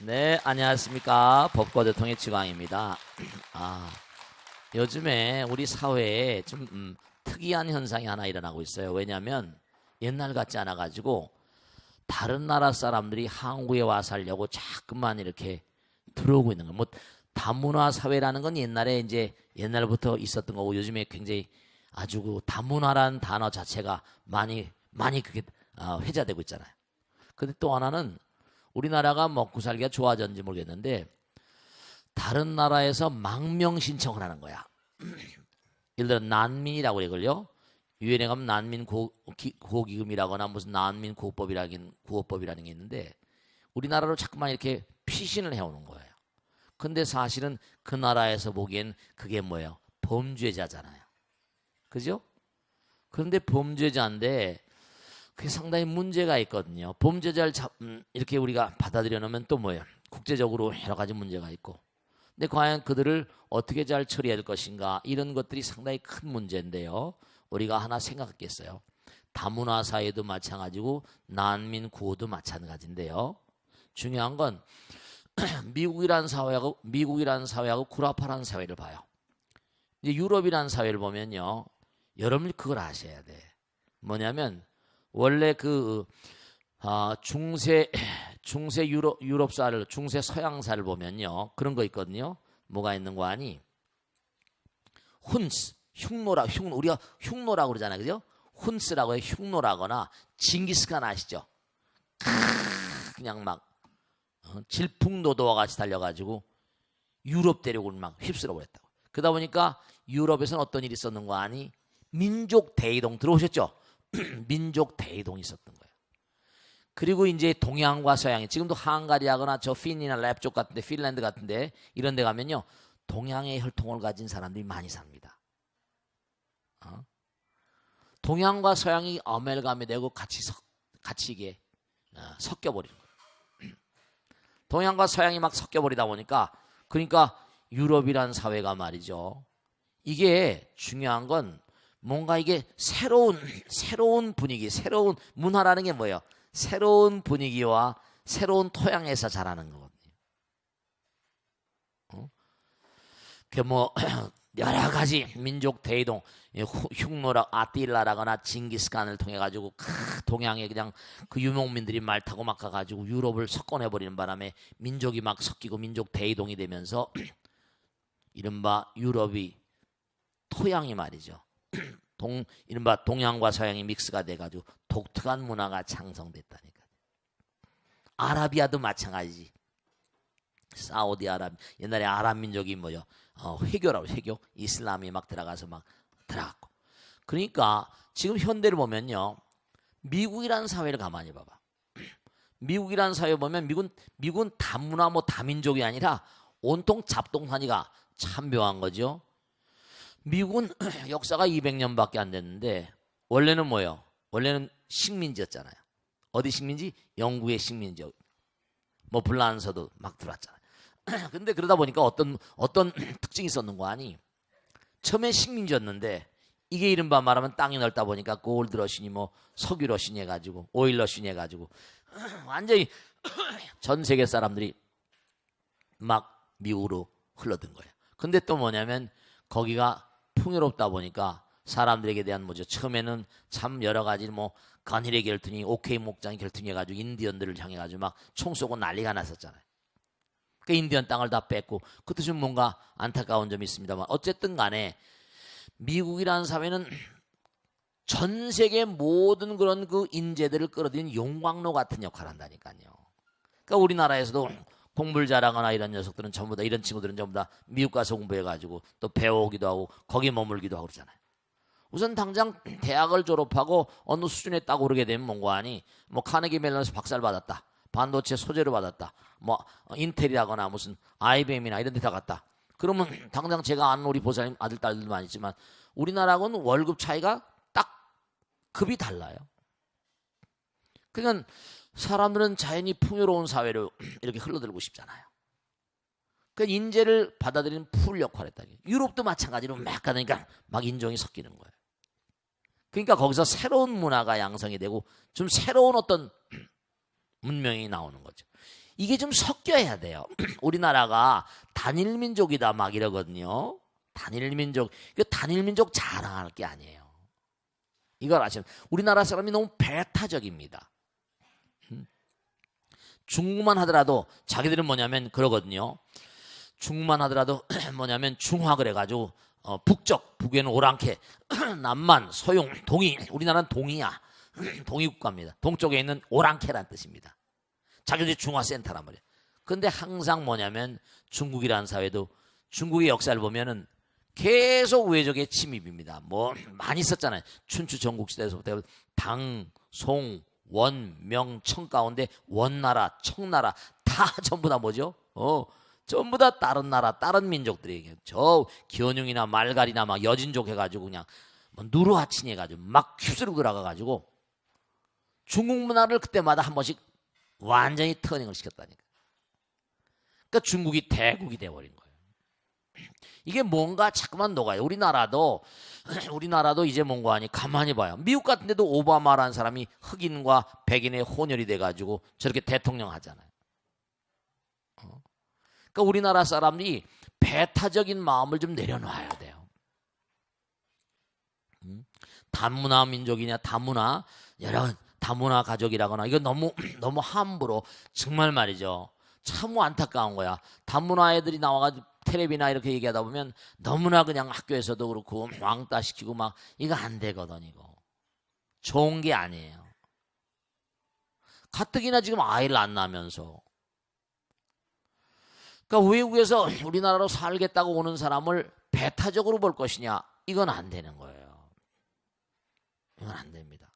네, 안녕하십니까. 법거대 통일지광입니다. 요즘에 우리 사회에 좀 특이한 현상이 하나 일어나고 있어요. 왜냐하면 옛날 같지 않아가지고 다른 나라 사람들이 한국에 와 살려고 자꾸만 이렇게 들어오고 있는 거예요. 뭐 다문화 사회라는 건 옛날에 이제 옛날부터 있었던 거고 요즘에 굉장히 아주 그 다문화라는 단어 자체가 많이 그게 회자되고 있잖아요. 근데 또 하나는 우리나라가 먹고 살기가 좋아졌는지 모르겠는데 다른 나라에서 망명 신청을 하는 거야. 예를 들어 난민이라고 그러걸요. 유엔에 가면 난민 구호기금이라거나 무슨 난민 구호법이라는 게 있는데 우리나라로 자꾸만 이렇게 피신을 해오는 거예요. 근데 사실은 그 나라에서 보기엔 그게 뭐예요? 범죄자잖아요. 그죠? 그런데 범죄자인데 그게 상당히 문제가 있거든요. 범죄자를 이렇게 우리가 받아들여 놓으면 또 뭐예요? 국제적으로 여러 가지 문제가 있고. 근데 과연 그들을 어떻게 잘 처리해야 될 것인가 이런 것들이 상당히 큰 문제인데요. 우리가 하나 생각했겠어요. 다문화 사회도 마찬가지고 난민 구호도 마찬가지인데요. 중요한 건 미국이라는 사회하고 구라파라는 사회를 봐요. 이제 유럽이라는 사회를 보면요. 여러분이 그걸 아셔야 돼. 뭐냐면 원래 중세 유럽사를 중세 서양사를 보면요 그런 거 있거든요. 뭐가 있는 거 아니? 우리가 흉노라고 그러잖아요, 그죠? 훈스라고 해. 흉노라거나 징기스칸 아시죠? 그냥 막 질풍노도와 같이 달려가지고 유럽 대륙을 막 휩쓸어 버렸다고. 그러다 보니까 유럽에서는 어떤 일이 있었는 거 아니? 민족 대이동 들어오셨죠? 민족 대이동이 있었던 거예요. 그리고 이제 동양과 서양이 지금도 헝가리하거나 저 핀이나 랩 쪽 같은데 핀란드 같은데 이런 데 가면요 동양의 혈통을 가진 사람들이 많이 삽니다. 동양과 서양이 어멜감이 되고 같이 이게 섞여버리는 거예요. 동양과 서양이 막 섞여버리다 보니까 그러니까 유럽이란 사회가 말이죠. 이게 중요한 건 뭔가 이게 새로운 분위기, 새로운 문화라는 게 뭐예요? 새로운 분위기와 새로운 토양에서 자라는 거거든요. 그 뭐 여러 가지 민족 대이동, 흉노라, 아틸라라거나 징기스칸을 통해 가지고 동양에 그냥 그 유목민들이 말 타고 막 가가지고 유럽을 석권해 버리는 바람에 민족이 막 섞이고 민족 대이동이 되면서 이른바 유럽이 토양이 말이죠. 이른바 동양과 서양이 믹스가 돼가지고 독특한 문화가 창성됐다니까. 아라비아도 마찬가지지. 사우디아라비아 옛날에 아랍 민족이 뭐요? 회교라고 회교 이슬람이 막 들어갔고. 그러니까 지금 현대를 보면요, 미국이라는 사회를 가만히 봐봐. 미국이라는 사회 보면 미국은 다문화 다민족이 아니라 온통 잡동사니가 참 묘한 거죠. 미국은 역사가 200년밖에 안 됐는데 원래는 뭐예요? 원래는 식민지였잖아요. 어디 식민지? 영국의 식민지. 뭐 불란서도 막 들어왔잖아요. 근데 그러다 보니까 어떤 특징이 있었는 거 아니? 처음에 식민지였는데 이게 이른바 말하면 땅이 넓다 보니까 골드러시니 뭐 석유러시니 해가지고 오일러시니 해가지고 완전히 전 세계 사람들이 막 미국으로 흘러든 거예요. 근데 또 뭐냐면 거기가 풍요롭다 보니까 사람들에게 대한 뭐죠? 처음에는 참 여러 가지 뭐 간힐의 결투니 오케이 목장이 결투해가지고 인디언들을 향해가지고 막 총 쏘고 난리가 났었잖아요. 그 인디언 땅을 다 뺏고 그것도 좀 뭔가 안타까운 점이 있습니다만 어쨌든 간에 미국이라는 사회는 전 세계 모든 그런 그 인재들을 끌어들이는 용광로 같은 역할을 한다니까요. 그러니까 우리나라에서도 공부를 잘하거나 이런 녀석들은 전부 다 이런 친구들은 전부 다 미국 가서 공부해가지고 또 배워오기도 하고 거기에 머물기도 하고 그러잖아요. 우선 당장 대학을 졸업하고 어느 수준에 딱 오르게 되면 뭔가 하니 뭐 카네기 멜론에서 박사를 받았다, 반도체 소재를 받았다, 뭐 인텔이라거나 무슨 IBM이나 이런 데 다 갔다. 그러면 당장 제가 아는 우리 보사님 아들 딸들도 많이 있지만 우리나라하고는 월급 차이가 딱 급이 달라요. 그러니까 사람들은 자연히 풍요로운 사회로 이렇게 흘러들고 싶잖아요. 그 인재를 받아들이는 풀 역할을 했다. 유럽도 마찬가지로 막 가니까 막 인종이 섞이는 거예요. 그러니까 거기서 새로운 문화가 양성이 되고 좀 새로운 어떤 문명이 나오는 거죠. 이게 좀 섞여야 돼요. 우리나라가 단일민족이다 막 이러거든요. 단일민족, 이거 단일민족 자랑할 게 아니에요. 이걸 아시면 우리나라 사람이 너무 배타적입니다. 중국만 하더라도 자기들은 뭐냐면 그러거든요. 중국만 하더라도 뭐냐면 중화 그래가지고 북쪽, 북에는 오랑캐, 남만, 서용, 동이. 우리나라는 동이야. 동이 국가입니다. 동쪽에 있는 오랑캐란 뜻입니다. 자기들이 중화센터란 말이에요. 근데 항상 뭐냐면 중국이라는 사회도 중국의 역사를 보면은 계속 외적의 침입입니다. 뭐 많이 썼잖아요. 춘추 전국시대에서부터 당, 송, 원, 명, 청 가운데 원나라, 청나라 다 전부 다 뭐죠? 전부 다 다른 나라, 다른 민족들이 저 기원흉이나 말갈이나 막 여진족 해가지고 그냥 뭐 누르하친 해가지고 막 휩쓸고 들어가가지고 중국 문화를 그때마다 한 번씩 완전히 터닝을 시켰다니까. 그러니까 중국이 대국이 돼버린 거예요. 이게 뭔가 자꾸만 녹아요. 우리나라도 이제 뭔가 하니 가만히 봐요. 미국 같은 데도 오바마라는 사람이 흑인과 백인의 혼혈이 돼가지고 저렇게 대통령 하잖아요. 그러니까 우리나라 사람들이 배타적인 마음을 좀 내려놔야 돼요. 다문화 민족이냐 다문화 여러 다문화 가족이라거나 이거 너무 함부로 정말 말이죠. 참 안타까운 거야. 다문화 애들이 나와가지고 텔레비나 이렇게 얘기하다 보면 너무나 그냥 학교에서도 그렇고 왕따 시키고 막 이거 안 되거든. 이거 좋은 게 아니에요. 가뜩이나 지금 아이를 안 낳으면서 그러니까 외국에서 우리나라로 살겠다고 오는 사람을 배타적으로 볼 것이냐 이건 안 되는 거예요. 이건 안 됩니다.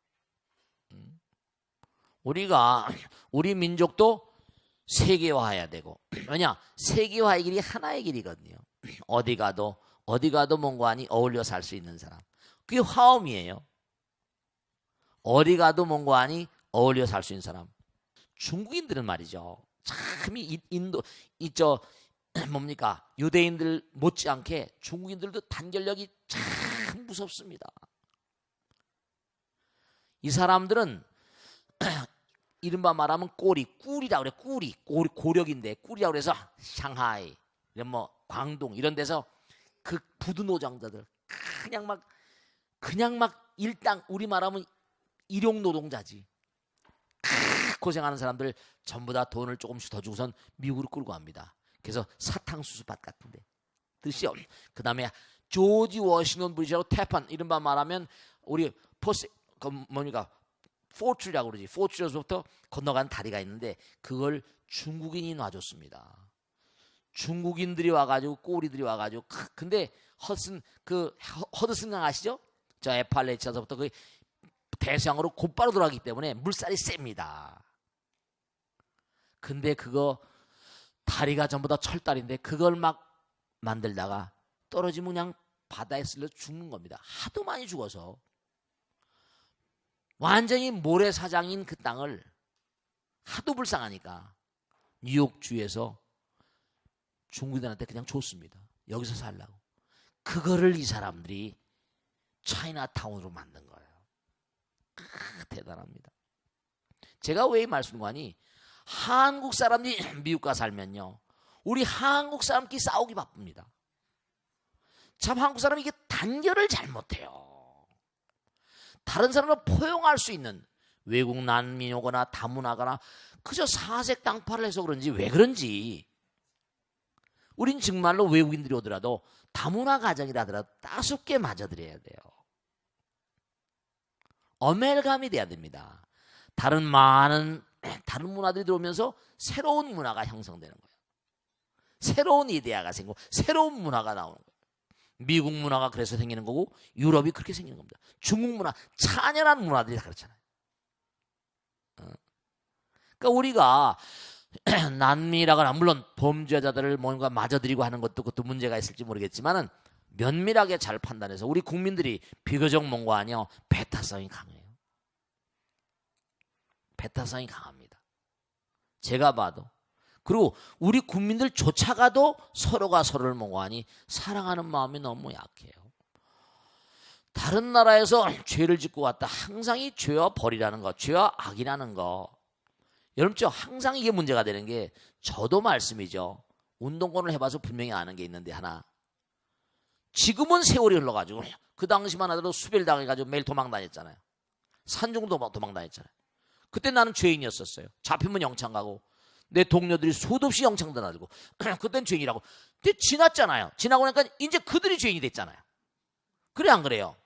우리 민족도 세계화해야 되고 왜냐 세계화의 길이 하나의 길이거든요. 어디 가도 뭔가 하니 어울려 살 수 있는 사람 그게 화엄이에요. 어디 가도 뭔가 하니 어울려 살 수 있는 사람. 중국인들은 말이죠 참 인도 뭡니까 유대인들 못지않게 중국인들도 단결력이 참 무섭습니다. 이 사람들은 이른바 말하면 꿀이라 그래. 꿀이 고력인데 꿀이라고 그래서 상하이 이런 뭐 광동 이런 데서 그 부두 노동자들 그냥 막 일당 우리 말하면 일용 노동자지. 고생하는 사람들 전부 다 돈을 조금씩 더 주고선 미국으로 끌고 갑니다. 그래서 사탕수수밭 같은데 뜻이요. 그 다음에 조지 워싱턴 브리지하고 태판 이른바 말하면 우리 뭡니까 포트라고 그러지. 포트에서부터 건너간 다리가 있는데 그걸 중국인이 놔줬습니다. 중국인들이 와가지고 꼬리들이 와가지고 근데 허드슨강 아시죠? 저 에팔레치아서부터 그 대서양으로 곧바로 들어가기 때문에 물살이 셉니다. 근데 그거 다리가 전부 다 철다리인데 그걸 막 만들다가 떨어지면 그냥 바다에 쓸려 죽는 겁니다. 하도 많이 죽어서 완전히 모래사장인 그 땅을 하도 불쌍하니까 뉴욕주에서 중국인한테 그냥 줬습니다. 여기서 살라고. 그거를 이 사람들이 차이나타운으로 만든 거예요. 대단합니다. 제가 왜 이 말씀을 하니 한국 사람들이 미국 가 살면요 우리 한국 사람끼리 싸우기 바쁩니다. 참 한국 사람이 이게 단결을 잘 못해요. 다른 사람을 포용할 수 있는 외국 난민이 오거나 다문화거나 그저 사색 당파를 해서 그런지 왜 그런지 우린 정말로 외국인들이 오더라도 다문화 가정이라 하더라도 5개 맞아드려야 돼요. 어멜감이 돼야 됩니다. 다른 문화들이 들어오면서 새로운 문화가 형성되는 거예요. 새로운 이데아가 생기고 새로운 문화가 나오는 거예요. 미국 문화가 그래서 생기는 거고 유럽이 그렇게 생기는 겁니다. 중국 문화, 찬연한 문화들이 다 그렇잖아요. 그러니까 우리가 난민이라거나 물론 범죄자들을 뭔가 맞아들이고 하는 것도 그것도 문제가 있을지 모르겠지만은 면밀하게 잘 판단해서 우리 국민들이 비교적 뭔가 아니요 배타성이 강해요. 배타성이 강합니다. 제가 봐도. 그리고 우리 국민들조차가도 서로가 서로를 몽고하니 사랑하는 마음이 너무 약해요. 다른 나라에서 죄를 짓고 왔다. 항상 이 죄와 벌이라는 거, 죄와 악이라는 거 여러분 항상 이게 문제가 되는 게 저도 말씀이죠. 운동권을 해봐서 분명히 아는 게 있는데 하나. 지금은 세월이 흘러가지고 그 당시만 하더라도 수배를 당해가지고 매일 도망다녔잖아요. 산중도 도망다녔잖아요. 그때 나는 죄인이었었어요. 잡히면 영창 가고 내 동료들이 수도 없이 영창 다니고 그땐 죄인이라고. 근데 지났잖아요. 지나고 나니까 이제 그들이 죄인이 됐잖아요. 그래 안 그래요?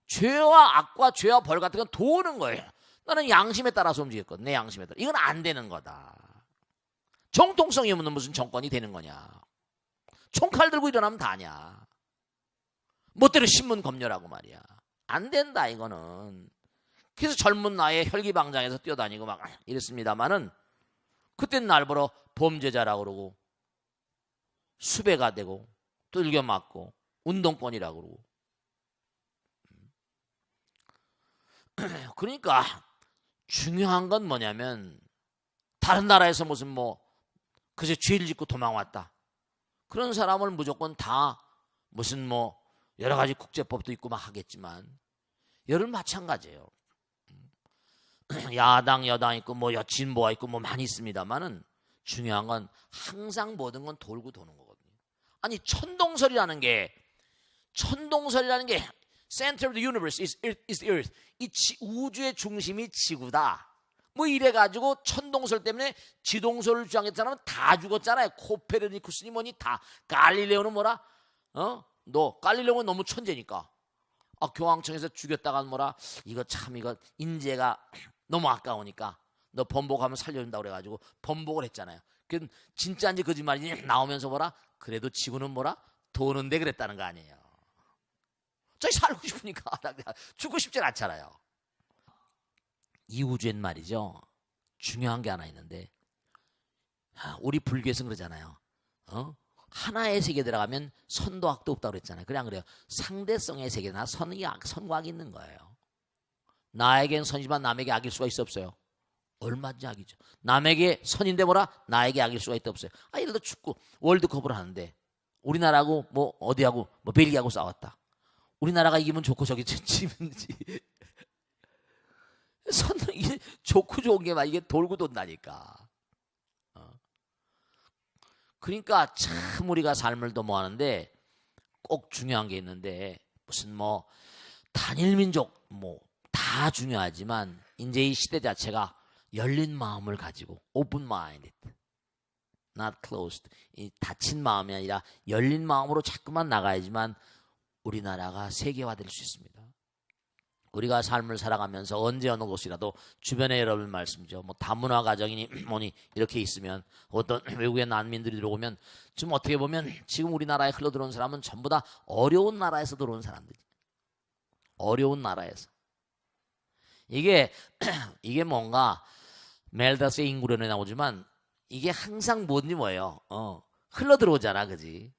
죄와 악과 죄와 벌 같은 건 도는 거예요. 나는 양심에 따라서 움직였거든. 내 양심에 따라. 이건 안 되는 거다. 정통성이 없는 무슨 정권이 되는 거냐. 총칼 들고 일어나면 다냐. 멋대로 신문 검열하고 말이야. 안 된다 이거는. 그래서 젊은 나이에 혈기방장해서 뛰어다니고 막 이랬습니다마는 그땐 날 보러 범죄자라고 그러고 수배가 되고 또 일겨맞고 운동권이라고 그러고. 그러니까 중요한 건 뭐냐면 다른 나라에서 무슨 뭐 그저 죄를 짓고 도망왔다. 그런 사람을 무조건 다 무슨 뭐 여러 가지 국제법도 있고 막 하겠지만 여러분 마찬가지예요. 야당 여당 있고 뭐 진보가 있고 뭐 많이 있습니다만은 중요한 건 항상 모든 건 돌고 도는 거거든요. 아니 천동설이라는 게 center of the universe is the earth. 이 우주의 중심이 지구다. 뭐 이래가지고 천동설 때문에 지동설을 주장했던 사람은 다 죽었잖아요. 코페르니쿠스니 뭐니 다. 갈릴레오는 뭐라? 너 갈릴레오는 너무 천재니까. 교황청에서 죽였다간 뭐라? 이거 인재가 너무 아까우니까 너 번복하면 살려준다고 그래가지고 번복을 했잖아요. 그 진짜인지 거짓말인지 나오면서 뭐라? 그래도 지구는 뭐라? 도는데 그랬다는 거 아니에요. 저희 살고 싶으니까 죽고 싶진 않잖아요. 이 우주엔 말이죠. 중요한 게 하나 있는데 우리 불교에서는 그러잖아요. 하나의 세계 들어가면 선도 악도 없다고 그랬잖아요. 그래 안 그래요? 상대성의 세계나 선과 악이 있는 거예요. 나에겐 선이지만 남에게 악일 수가 있어 없어요? 얼마든지 악이죠. 남에게 선인데 뭐라? 나에게 악일 수가 있다 없어요? 예를 들어 축구 월드컵을 하는데 우리나라하고 뭐 어디하고 뭐 벨기에하고 싸웠다. 우리나라가 이기면 좋고 저기 지면지. 이게 좋고 좋은 게 막 이게 돌고 돈다니까. 그러니까 참 우리가 삶을 도모하는데 꼭 중요한 게 있는데 무슨 뭐 단일 민족 뭐 다 중요하지만 이제 이 시대 자체가 열린 마음을 가지고 open minded, not closed. 이 닫힌 마음이 아니라 열린 마음으로 자꾸만 나가야지만 우리나라가 세계화될 수 있습니다. 우리가 삶을 살아가면서 언제 어느 곳이라도 주변에 여러분 말씀이죠. 뭐 다문화 가정이니 뭐니 이렇게 있으면 어떤 외국의 난민들이 들어오면 지금 어떻게 보면 지금 우리나라에 흘러들어온 사람은 전부 다 어려운 나라에서 들어온 사람들이. 어려운 나라에서. 이게 뭔가 멜다스의 인구론에 나오지만 이게 항상 뭐예요? 흘러들어오잖아, 그지?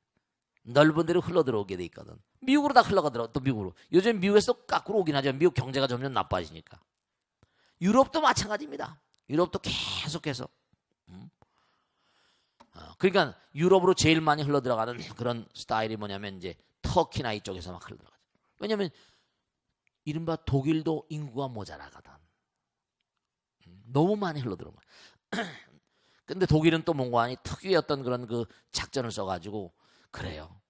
넓은 데로 흘러들어오게 돼 있거든. 미국으로 다 흘러가더라고. 또 미국으로. 요즘 미국에서 거꾸로 오긴 하죠. 미국 경제가 점점 나빠지니까. 유럽도 마찬가지입니다. 유럽도 계속해서. 그러니까 유럽으로 제일 많이 흘러들어가는 그런 스타일이 뭐냐면 이제 터키나 이쪽에서 막 흘러들어가죠. 왜냐면 이른바 독일도 인구가 모자라거든. 너무 많이 흘러들어온 거야. 근데 독일은 또 뭔가 하니 특유의 어떤 그런 그 작전을 써가지고 그래요.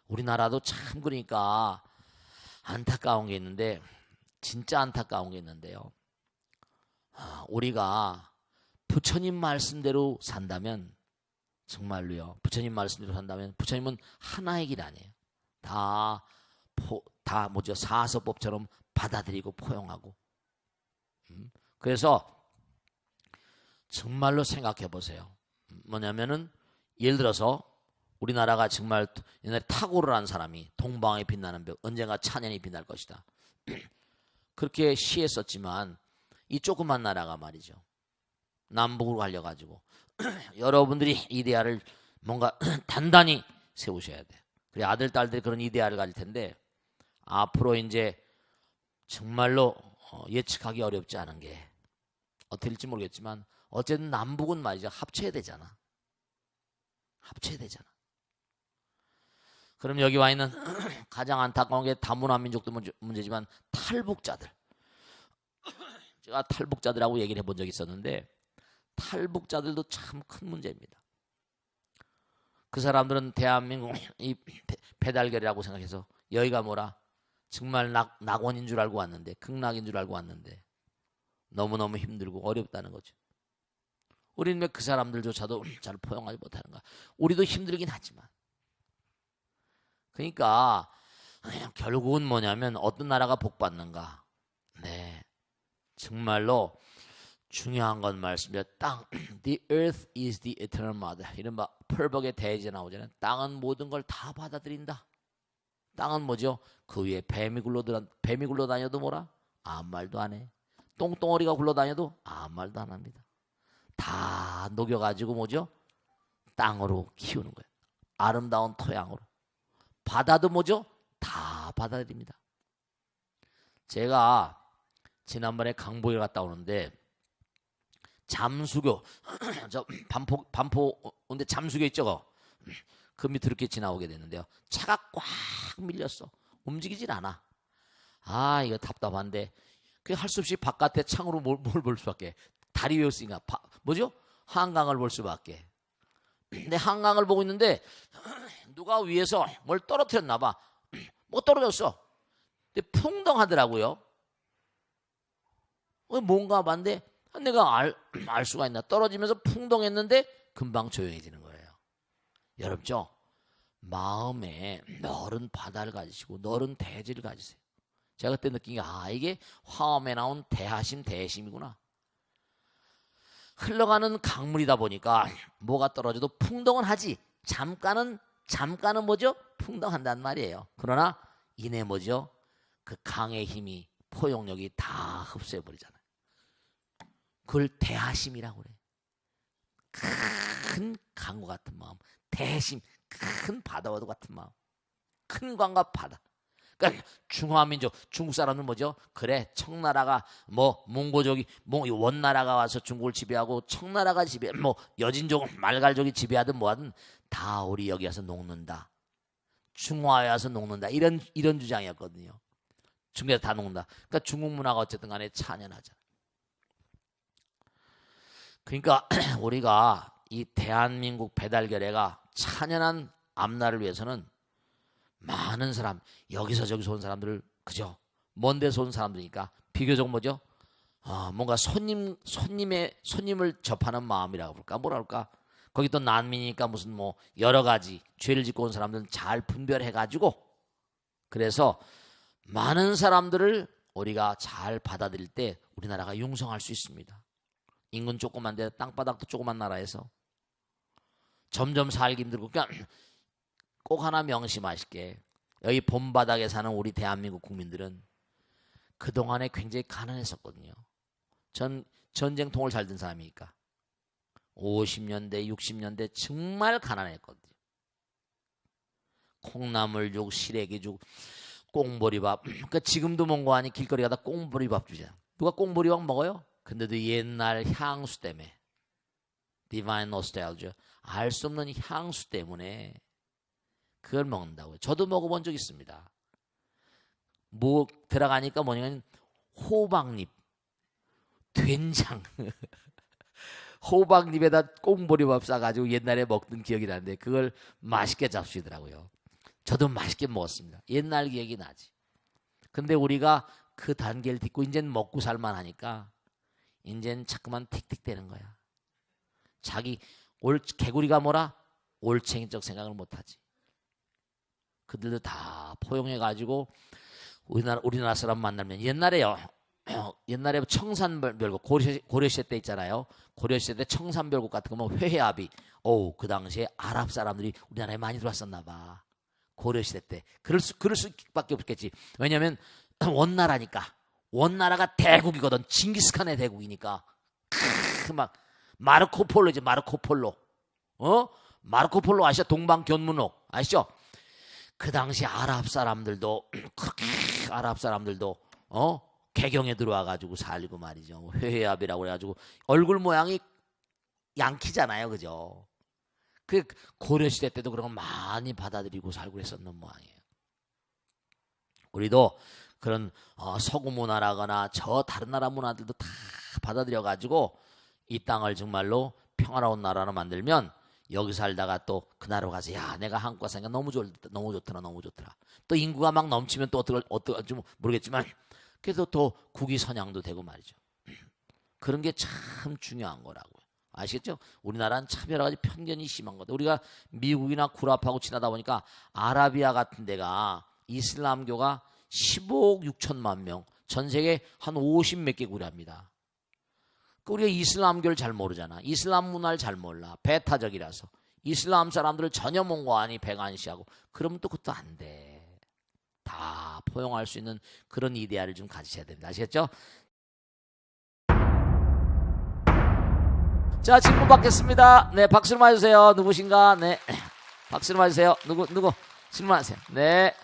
우리나라도 참 그러니까 안타까운 게 있는데 진짜 안타까운 게 있는데요. 우리가 부처님 말씀대로 산다면 정말로요. 부처님 말씀대로 산다면 부처님은 하나의 길 아니에요. 다 사서법처럼 받아들이고 포용하고. 그래서 정말로 생각해 보세요. 뭐냐면은 예를 들어서 우리나라가 정말 옛날에 탁월을 한 사람이 동방에 빛나는 벽 언젠가 찬연히 빛날 것이다. 그렇게 시했었지만 이 조그만 나라가 말이죠. 남북으로 갈려가지고 여러분들이 이데아를 뭔가 단단히 세우셔야 돼. 그래 아들 딸들이 그런 이데아를 가질 텐데 앞으로 이제 정말로 예측하기 어렵지 않은 게 어떻게 될지 모르겠지만 어쨌든 남북은 말이죠. 합쳐야 되잖아. 그럼 여기 와 있는 가장 안타까운 게 다문화 민족도 문제지만 탈북자들. 제가 탈북자들하고 얘기를 해본 적이 있었는데 탈북자들도 참 큰 문제입니다. 그 사람들은 대한민국 이 배달결이라고 생각해서 여기가 뭐라 정말 낙원인 줄 알고 왔는데 극락인 줄 알고 왔는데 너무너무 힘들고 어렵다는 거죠. 우리는 왜 그 사람들조차도 잘 포용하지 못하는가? 우리도 힘들긴 하지만 그러니까 결국은 뭐냐면 어떤 나라가 복받는가? 네, 정말로 중요한 건 말씀드려. 땅, the earth is the eternal mother. 이른바 펄벅의 대제 나오잖아요. 땅은 모든 걸 다 받아들인다. 땅은 뭐죠? 그 위에 뱀이 굴러다녀도 뭐라? 아무 말도 안 해. 똥덩어리가 굴러다녀도 아무 말도 안 합니다. 다 녹여가지고 뭐죠? 땅으로 키우는 거예요. 아름다운 토양으로. 바다도 뭐죠? 다 받아들입니다. 제가 지난번에 강보에 갔다 오는데 잠수교 저 반포 온데 잠수교 있죠? 그 밑으로 이렇게 지나오게 됐는데요. 차가 꽉 밀렸어. 움직이질 않아. 아 이거 답답한데 그 할 수 없이 바깥에 창으로 뭘 볼 수밖에. 다리 위에 있으니까 뭐죠? 한강을 볼 수밖에. 근데 한강을 보고 있는데 누가 위에서 뭘 떨어뜨렸나 봐. 뭐 떨어졌어. 근데 풍덩하더라고요. 뭔가 봤는데 내가 알 수가 있나. 떨어지면서 풍덩했는데 금방 조용해지는 거예요. 여러분죠? 마음에 너른 바다를 가지시고 너른 대지를 가지세요. 제가 그때 느낀 게 이게 화엄에 나온 대하심 대심이구나. 흘러가는 강물이다 보니까 뭐가 떨어져도 풍덩은 하지 잠깐은 뭐죠? 풍덩한단 말이에요. 그러나 이내 뭐죠? 그 강의 힘이 포용력이 다 흡수해버리잖아요. 그걸 대하심이라고 그래. 큰 강과 같은 마음. 대심, 큰 바다와도 같은 마음. 큰 강과 바다. 그러니까 중화민족, 중국 사람은 뭐죠? 그래, 청나라가 뭐 몽고족이 원나라가 와서 중국을 지배하고 청나라가 지배, 뭐 여진족, 말갈족이 지배하든 뭐하든 다 우리 여기 와서 녹는다. 중화에 와서 녹는다. 이런 주장이었거든요. 중국에서 다 녹는다. 그러니까 중국 문화가 어쨌든 간에 찬연하잖아. 그러니까 우리가 이 대한민국 배달결례가 찬연한 앞날을 위해서는 많은 사람, 여기서 저기서 온 사람들을, 그죠? 먼 데서 온 사람들이니까 비교적 뭐죠? 뭔가 손님을 접하는 마음이라고 볼까? 뭐라 그럴까? 거기 또 난민이니까 무슨 뭐 여러 가지 죄를 짓고 온 사람들은 잘 분별해가지고 그래서 많은 사람들을 우리가 잘 받아들일 때 우리나라가 융성할 수 있습니다. 인근 조그만데 땅바닥도 조그만 나라에서 점점 살기 힘들고 그러니까 꼭 하나 명심하실게. 여기 본바닥에 사는 우리 대한민국 국민들은 그동안에 굉장히 가난했었거든요. 전 전쟁통을 잘 든 사람이니까 50년대 60년대 정말 가난했거든요. 콩나물죽 시래기죽 꽁보리밥. 그러니까 지금도 뭔가 하니 길거리 가다 꽁보리밥 주잖아. 누가 꽁보리밥 먹어요? 근데도 옛날 향수 때문에 Divine Nostalgia 알 수 없는 향수 때문에 그걸 먹는다고요. 저도 먹어본 적 있습니다. 뭐 들어가니까 뭐냐면 호박잎, 된장, 호박잎에다 꽁보리밥 싸가지고 옛날에 먹던 기억이 나는데 그걸 맛있게 잡수시더라고요. 저도 맛있게 먹었습니다. 옛날 기억이 나지. 근데 우리가 그 단계를 딛고 이제는 먹고 살만하니까 이제는 자꾸만 틱틱대는 거야. 자기 개구리가 뭐라? 올챙이적 생각을 못하지. 그들도 다 포용해가지고 우리나라 사람 만나면 옛날에 청산별곡 고려시대 때 있잖아요. 고려시대 때 청산별곡 같은 거 뭐 회해아비. 그 당시에 아랍 사람들이 우리나라에 많이 들어왔었나 봐. 고려시대 때. 그럴 수밖에 없겠지. 왜냐하면 원나라니까. 원나라가 대국이거든. 징기스칸의 대국이니까. 막 마르코폴로지 마르코폴로. 마르코폴로 아시죠? 동방견문록 아시죠? 그 당시 아랍 사람들도 개경에 들어와 가지고 살고 말이죠. 회해압이라고 그래가지고 얼굴 모양이 양키잖아요, 그죠? 그 고려시대 때도 그런 거 많이 받아들이고 살고 그랬었는 모양이에요. 우리도 그런 서구 문화라거나 저 다른 나라 문화들도 다 받아들여 가지고 이 땅을 정말로 평화로운 나라로 만들면 여기 살다가 또 그 나라로 가서 야 내가 한국 가서 너무 좋더라. 또 인구가 막 넘치면 또 어떨지 모르겠지만 그래도 또 국위 선양도 되고 말이죠. 그런 게 참 중요한 거라고요. 아시겠죠? 우리나라는 참 여러 가지 편견이 심한 거다. 우리가 미국이나 구랍하고 지나다 보니까 아라비아 같은 데가 이슬람교가 15억 6천만 명, 전 세계 한 50 몇 개국이 합니다. 우리가 이슬람교를 잘 모르잖아. 이슬람 문화를 잘 몰라. 배타적이라서. 이슬람 사람들을 전혀 몽고하니 배관시하고 그러면 또 그것도 안 돼. 다 포용할 수 있는 그런 이데아를 좀 가지셔야 됩니다. 아시겠죠? 자, 질문 받겠습니다. 네, 박수를 맞으세요. 누구신가? 네, 박수를 맞으세요. 누구 질문하세요. 네,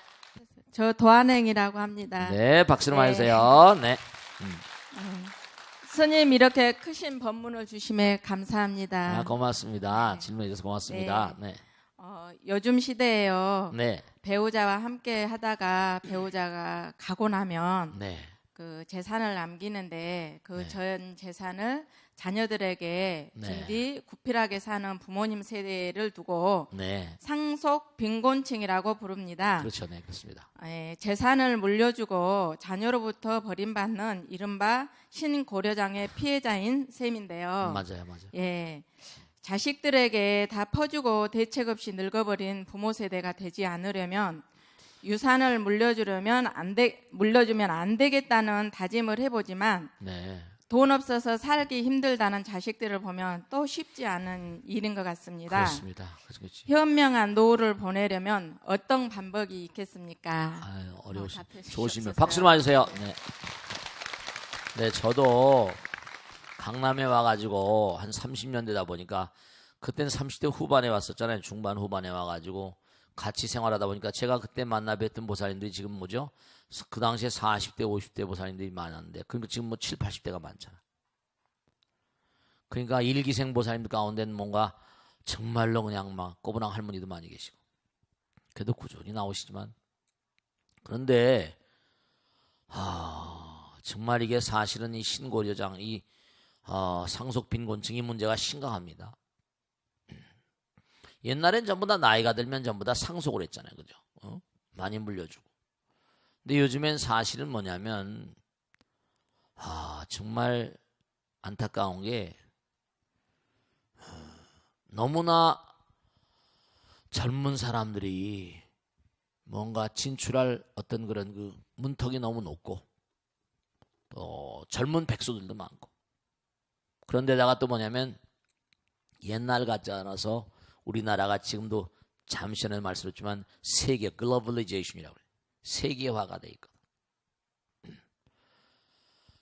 저 도한행이라고 합니다. 네, 박수를 맞으세요. 네, 스님 이렇게 크신 법문을 주심에 감사합니다. 고맙습니다. 네. 질문해 주셔서 고맙습니다. 네, 요즘 시대에요. 네, 배우자와 함께 하다가 배우자가 가고 나면 네, 그 재산을 남기는데 그 네. 전 재산을 자녀들에게 네. 준 뒤 구필하게 사는 부모님 세대를 두고 네, 상속 빈곤층이라고 부릅니다. 그렇죠, 네, 그렇습니다. 재산을 물려주고 자녀로부터 버림받는 이른바 신고려장의 피해자인 셈인데요. 맞아요. 예, 자식들에게 다 퍼주고 대책 없이 늙어버린 부모 세대가 되지 않으려면 유산을 물려주면 안 되겠다는 다짐을 해보지만 네, 돈 없어서 살기 힘들다는 자식들을 보면 또 쉽지 않은 일인 것 같습니다. 그렇습니다. 그렇지. 현명한 노후를 보내려면 어떤 방법이 있겠습니까? 아유, 어려우시. 답해 주시옵소서. 좋으시면 박수를 맞으세요. 네. 네, 저도 강남에 와가지고 한 30년 되다 보니까 그때는 30대 후반에 왔었잖아요. 중반 후반에 와가지고 같이 생활하다 보니까 제가 그때 만나 뵀던 보살님들이 지금 뭐죠? 그 당시에 40대, 50대 보살님들이 많았는데 그러니까 지금 뭐 7, 80대가 많잖아. 그러니까 일기생 보살님들 가운데는 뭔가 정말로 그냥 막 꼬부랑 할머니도 많이 계시고 그래도 꾸준히 나오시지만 그런데 정말 이게 사실은 이 신고려장 이 상속 빈곤층 이 문제가 심각합니다. 옛날엔 전부 다 나이가 들면 전부 다 상속을 했잖아요. 그죠? 많이 물려주고. 근데 요즘엔 사실은 뭐냐면 정말 안타까운 게 너무나 젊은 사람들이 뭔가 진출할 어떤 그런 그 문턱이 너무 높고 또 젊은 백수들도 많고 그런데다가 또 뭐냐면 옛날 같지 않아서 우리나라가 지금도 잠시 전에 말씀드렸지만 세계 글로벌리제이션이라고 해요. 세계화가 돼 있거든.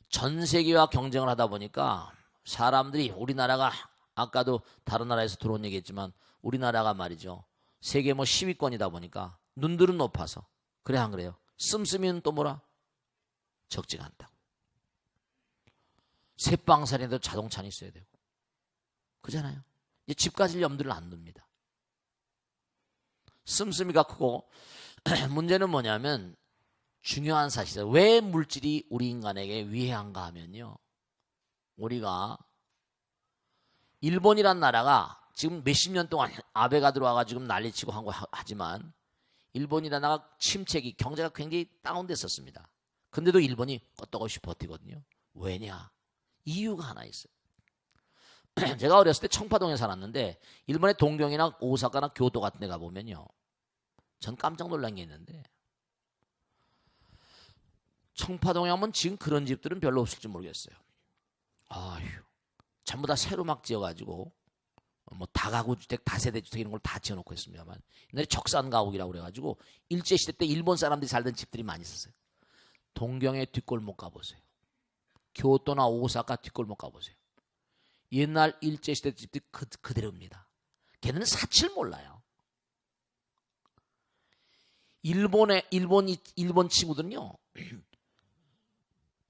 전 세계와 경쟁을 하다 보니까 사람들이 우리나라가 아까도 다른 나라에서 들어온 얘기했지만 우리나라가 말이죠. 세계 뭐 10위권이다 보니까 눈들은 높아서 그래 안 그래요? 씀씀이는 또 뭐라? 적지가 않다고. 새빵살에도 자동차는 있어야 되고 그잖아요. 이제 집 가질 염두를 안 둡니다. 씀씀이가 크고 문제는 뭐냐면 중요한 사실이에요. 왜 물질이 우리 인간에게 위해한가 하면요. 우리가 일본이란 나라가 지금 몇십 년 동안 아베가 들어와가 지금 난리치고 한 거 하지만 일본이란 나라가 침체기 경제가 굉장히 다운됐었습니다. 근데도 일본이 껐떡없이 버티거든요. 왜냐? 이유가 하나 있어요. 제가 어렸을 때 청파동에 살았는데 일본의 동경이나 오사카나 교토 같은 데 가보면요. 전 깜짝 놀란 게 있는데 청파동에 가면 지금 그런 집들은 별로 없을지 모르겠어요. 전부 다 새로 막 지어가지고 뭐 다가구 주택, 다세대 주택 이런 걸 다 지어놓고 있습니다만 옛날에 적산 가옥이라고 그래가지고 일제시대 때 일본 사람들이 살던 집들이 많이 있었어요. 동경의 뒷골목 가보세요. 교토나 오사카 뒷골목 가보세요. 옛날 일제시대 집들이 그대로입니다. 걔네는 사치를 몰라요. 일본 친구들은요.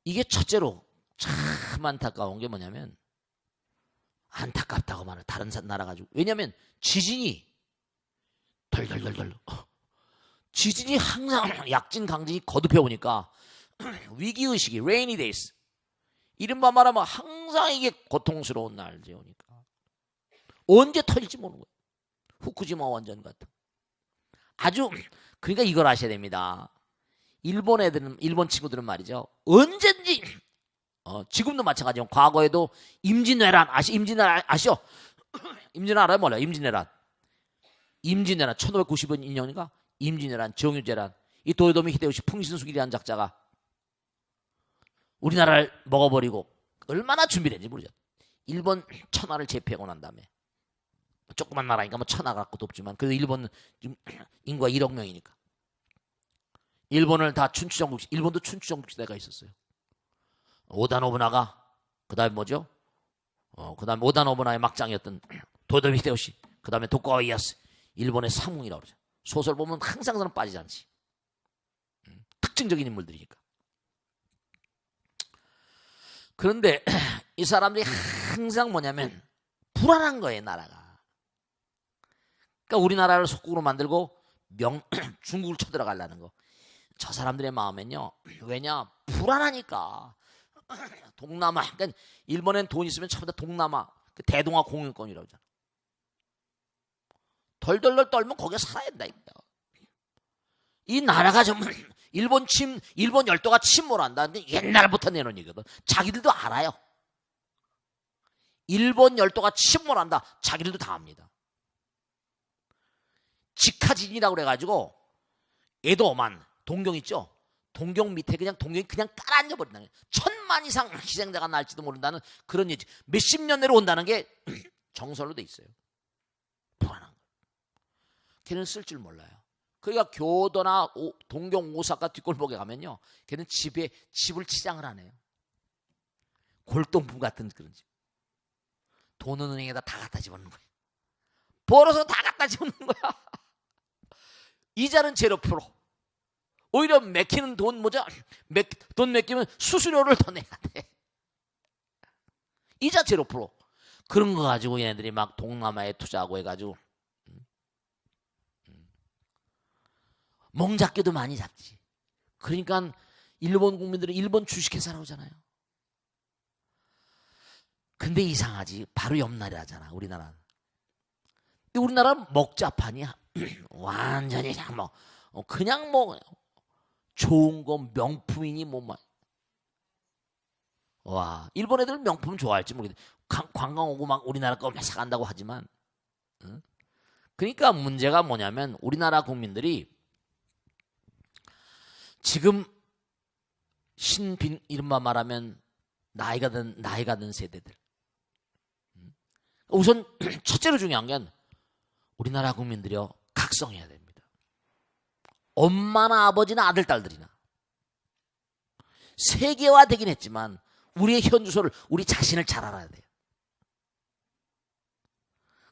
이게 첫째로 참 안타까운 게 뭐냐면 안타깝다고 말해 다른 나라 가지고 왜냐하면 지진이 덜덜덜덜 지진이 항상 약진 강진이 거듭해 오니까 위기의식이 rainy days. 이른바 말하면 항상 이게 고통스러운 날이 오니까 언제 터질지 모르는 거예요. 후쿠시마 원전 같은. 아주 그러니까 이걸 아셔야 됩니다. 일본 애들은 일본 친구들은 말이죠. 언제든지 지금도 마찬가지예요. 과거에도 임진왜란 임진왜란 아시죠? 임진왜란 알아요? 몰라요? 임진왜란 1592년인가? 임진왜란 정유재란 이 도요토미 히데요시 풍신수길이라는 작자가 우리나라를 먹어버리고 얼마나 준비를 했는지 모르죠. 일본 천하를 제패하고 난 다음에 조그만 나라니까 뭐 천하 갖고도 없지만 그래도 일본 인구가 1억 명이니까 일본을 다 춘추전국시 일본도 춘추전국시대가 있었어요. 오다 노부나가 그다음에 뭐죠? 그다음에 오다 노부나의 막장이었던 도요토미 히데요시 그다음에 도쿠가와 이에야스 일본의 상웅이라고 그러죠. 소설 보면 항상 저는 빠지지 않지. 특징적인 인물들이니까. 그런데 이 사람들이 항상 뭐냐면 불안한 거예요, 나라가. 그러니까 우리나라를 속국으로 만들고 중국을 쳐들어가려는 거. 저 사람들의 마음엔요. 왜냐? 불안하니까. 동남아. 그러니까 일본엔 돈 있으면 전부 다 동남아. 그 대동아 공유권이라고 하잖아. 덜덜덜 떨면 거기에 살아야 된다. 이 나라가 정말 일본 열도가 침몰한다. 근데 옛날부터 내놓은 얘기거든. 자기들도 알아요. 일본 열도가 침몰한다. 자기들도 다 압니다. 직하진이라고 그래가지고 에도만 동경 있죠. 동경 밑에 동경이 그냥 깔아앉아 버린다. 1000만 이상 희생자가 날지도 모른다는 그런 얘기. 몇십 년 내로 온다는 게 정설로 돼 있어요. 불안한 거. 걔는 쓸 줄 몰라요. 그러니까 교도나 동경 오사카 뒷골목에 가면요. 걔는 집을 치장을 안 해요. 골동품 같은 그런 집. 돈은 은행에다 다 갖다 집어넣는 거예요. 벌어서 다 갖다 집어넣는 거야. 이자는 0%. 오히려 맡기는 돈 뭐죠? 돈 맡기면 수수료를 더 내야 돼. 이자 0%. 그런 거 가지고 얘네들이 막 동남아에 투자하고 해가지고 멍잡게도 많이 잡지. 그러니까 일본 국민들은 일본 주식회사라고 하잖아요. 근데 이상하지. 바로 옆 나라잖아. 우리나라는. 우리나라는 먹자판이 완전히 그냥 좋은 거 명품이니 와, 일본 애들은 명품 좋아할지 모르겠는데 관광 오고 막 우리나라 거 사간다고 하지만 그러니까 문제가 뭐냐면 우리나라 국민들이 지금 이른바 말하면 나이가 든 세대들. 우선 첫째로 중요한 건 우리나라 국민들이요 각성해야 됩니다. 엄마나 아버지나 아들 딸들이나 세계화되긴 했지만 우리의 현주소를 우리 자신을 잘 알아야 돼요.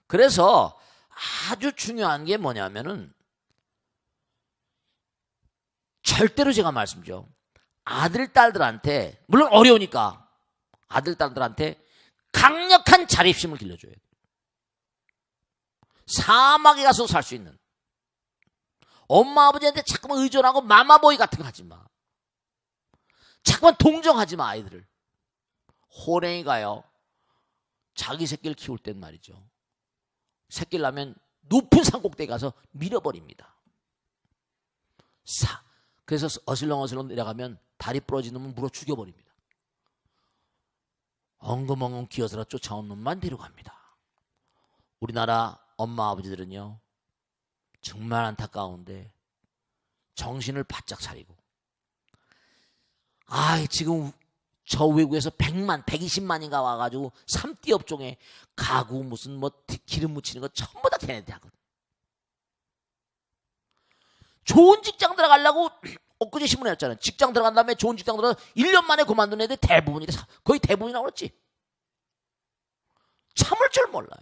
그래서 아주 중요한 게 뭐냐면은 절대로 제가 말씀드려 아들 딸들한테 물론 어려우니까 아들 딸들한테 강력한 자립심을 길러줘야 돼요. 사막에 가서 살 수 있는 엄마 아버지한테 자꾸만 의존하고 마마보이 같은 거 하지 마. 자꾸만 동정하지 마. 아이들을. 호랭이가요 자기 새끼를 키울 땐 말이죠. 새끼를 낳으면 높은 산꼭대기 가서 밀어버립니다. 그래서 어슬렁어슬렁 내려가면 다리 부러진 놈은 물어 죽여버립니다. 엉금엉금 기어서라 쫓아온 놈만 데려갑니다. 우리나라 엄마 아버지들은요 정말 안타까운데 정신을 바짝 차리고 지금 저 외국에서 100만 120만인가 와가지고 삼띠 업종에 가구 무슨 기름 묻히는 거 전부 다 걔네들 하거든. 좋은 직장 들어가려고 엊그제 신문에 했잖아요. 직장 들어간 다음에 좋은 직장 들어가서 1년 만에 그만둔 애들 대부분이 거의 대부분이라고 그랬지. 참을 줄 몰라요.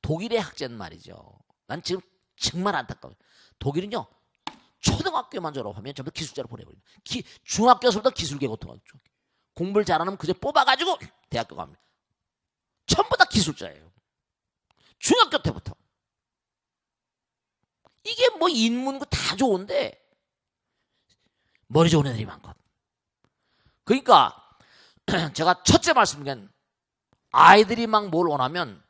독일의 학자는 말이죠. 난 지금 정말 안타까워요. 독일은요. 초등학교만 졸업하면 전부 기술자로 보내버립니다. 중학교에서부터 기술계고 중학교. 공부를 잘하면 그저 뽑아가지고 대학교 갑니다. 전부 다 기술자예요. 중학교 때부터. 이게 인문고 다 좋은데 머리 좋은 애들이 많거든. 그러니까 제가 첫째 말씀드린 아이들이 막 뭘 원하면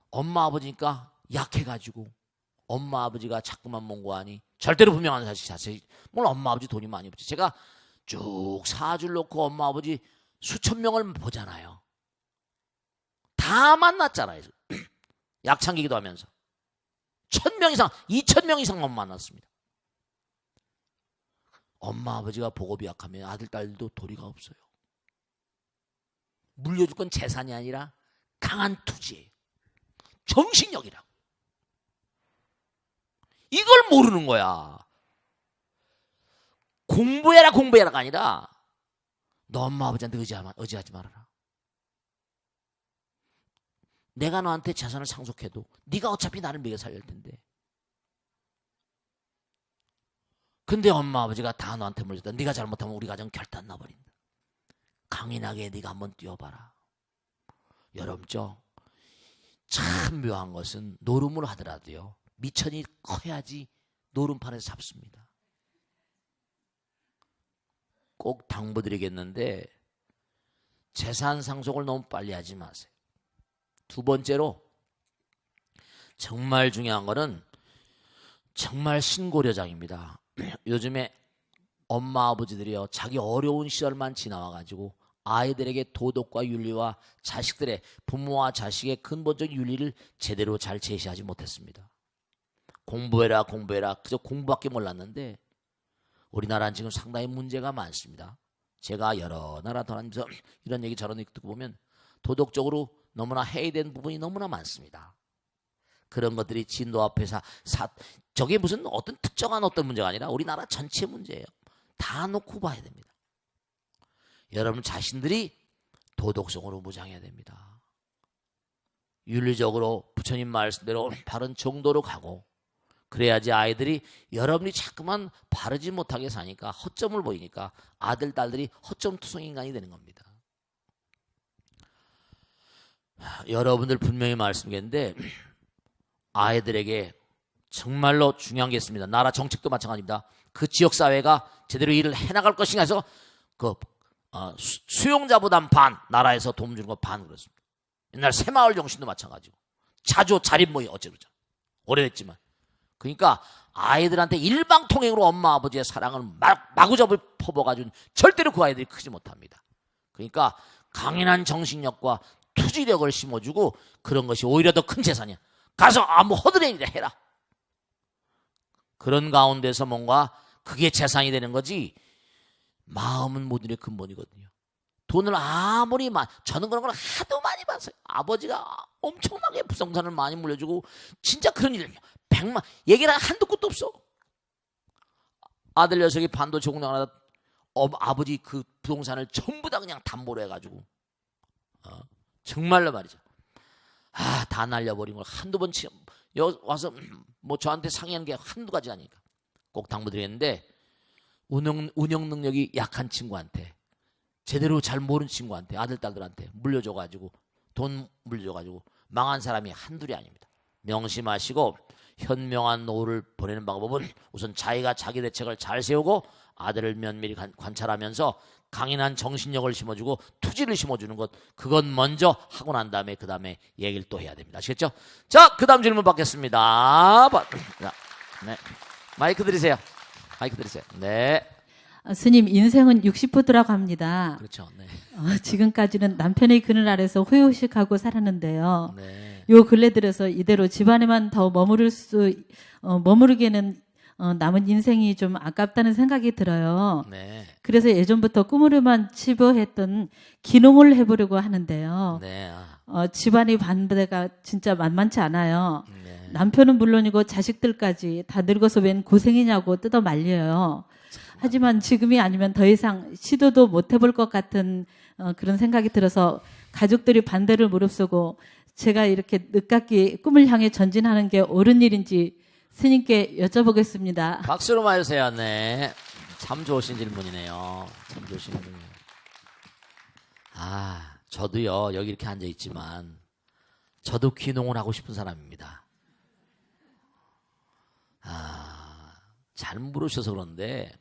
엄마 아버지니까 약해가지고 엄마 아버지가 자꾸만 mon고하니 절대로 분명한 사실 자세히 물론 엄마 아버지 돈이 많이 없지. 제가 쭉 사줄 놓고 엄마 아버지 수천 명을 보잖아요. 다 만났잖아요. 약창기기도 하면서 1000명 이상 2000명 이상만 만났습니다. 엄마 아버지가 보급이 약하면 아들 딸도 도리가 없어요. 물려줄 건 재산이 아니라 강한 투지예요. 정신력이라고. 이걸 모르는 거야. 공부해라가 아니라 너 엄마 아버지한테 의지하지 말아라. 내가 너한테 재산을 상속해도 네가 어차피 나를 먹여 살릴 텐데. 근데 엄마 아버지가 다 너한테 물렸다. 네가 잘못하면 우리 가정 결단 나버린다. 강인하게 네가 한번 뛰어봐라. 여러분죠. 참 묘한 것은 노름을 하더라도요. 미천이 커야지 노름판에서 잡습니다. 꼭 당부드리겠는데 재산 상속을 너무 빨리 하지 마세요. 두 번째로 정말 중요한 거는 정말 신고려장입니다. 요즘에 엄마 아버지들이요 자기 어려운 시절만 지나와가지고 아이들에게 도덕과 윤리와 자식들의 부모와 자식의 근본적 윤리를 제대로 잘 제시하지 못했습니다. 공부해라 그저 공부밖에 몰랐는데 우리나라는 지금 상당히 문제가 많습니다. 제가 여러 나라 돌아다니면서 이런 얘기 저런 얘기 듣고 보면 도덕적으로 너무나 해이된 부분이 너무나 많습니다. 그런 것들이 진도 앞에서 저게 무슨 어떤 특정한 어떤 문제가 아니라 우리나라 전체 문제예요. 다 놓고 봐야 됩니다. 여러분 자신들이 도덕성으로 무장해야 됩니다. 윤리적으로 부처님 말씀대로 바른 정도로 가고 그래야지 아이들이 여러분이 자꾸만 바르지 못하게 사니까 허점을 보이니까 아들, 딸들이 허점투성 인간이 되는 겁니다. 여러분들 분명히 말씀드렸는데 아이들에게 정말로 중요한 게 있습니다. 나라 정책도 마찬가지입니다. 그 지역사회가 제대로 일을 해나갈 것인가 해서 수용자보단 반, 나라에서 도움 주는 거 반 그렇습니다. 옛날 새마을 정신도 마찬가지고 자조 자립모의 어쩌고저쩌고 오래됐지만 그러니까 아이들한테 일방통행으로 엄마 아버지의 사랑을 마구잡이 퍼부어가지고 절대로 그 아이들이 크지 못합니다. 그러니까 강인한 정신력과 투지력을 심어주고 그런 것이 오히려 더 큰 재산이야. 가서 아무 허드렛 일이라 해라. 그런 가운데서 뭔가 그게 재산이 되는 거지 마음은 모든 일의 근본이거든요. 돈을 아무리 저는 그런 걸 하도 많이 봤어요. 아버지가 엄청나게 부동산을 많이 물려주고 진짜 그런 일 100만 얘기를 한도 끝도 없어. 아들 녀석이 반도체 공장하다 아버지 그 부동산을 전부 다 그냥 담보로 해가지고 정말로 말이죠. 다 날려버린 걸 한두 번 와서 뭐 저한테 상의하는 게 한두 가지 아니니까 꼭 당부드리는데 운영 능력이 약한 친구한테 제대로 잘 모르는 친구한테 아들 딸들한테 물려줘가지고 돈 물려줘가지고 망한 사람이 한둘이 아닙니다. 명심하시고 현명한 노후를 보내는 방법은 우선 자기가 자기 대책을 잘 세우고 아들을 면밀히 관찰하면서 강인한 정신력을 심어주고 투지를 심어주는 것 그건 먼저 하고 난 다음에 그 다음에 얘기를 또 해야 됩니다. 아시겠죠? 자, 그 다음 질문 받겠습니다. 네. 마이크 드리세요. 네. 스님, 인생은 60포트라고 합니다. 그렇죠. 네. 지금까지는 남편의 그늘 아래서 호요식하고 살았는데요. 네. 요 근래 들어서 이대로 집안에만 더 머무르게는 남은 인생이 좀 아깝다는 생각이 들어요. 네. 그래서 예전부터 꿈으로만 치부했던 기농을 해보려고 하는데요. 네. 집안의 반대가 진짜 만만치 않아요. 네. 남편은 물론이고 자식들까지 다 늙어서 웬 고생이냐고 뜯어 말려요. 하지만 지금이 아니면 더 이상 시도도 못 해볼 것 같은 그런 생각이 들어서 가족들이 반대를 무릅쓰고 제가 이렇게 늦깎이 꿈을 향해 전진하는 게 옳은 일인지 스님께 여쭤보겠습니다. 박수로 맞으세요. 네. 참 좋으신 질문이네요. 참 좋으신 질문이에요. 저도요, 여기 이렇게 앉아있지만, 저도 귀농을 하고 싶은 사람입니다. 잘 물으셔서 그런데,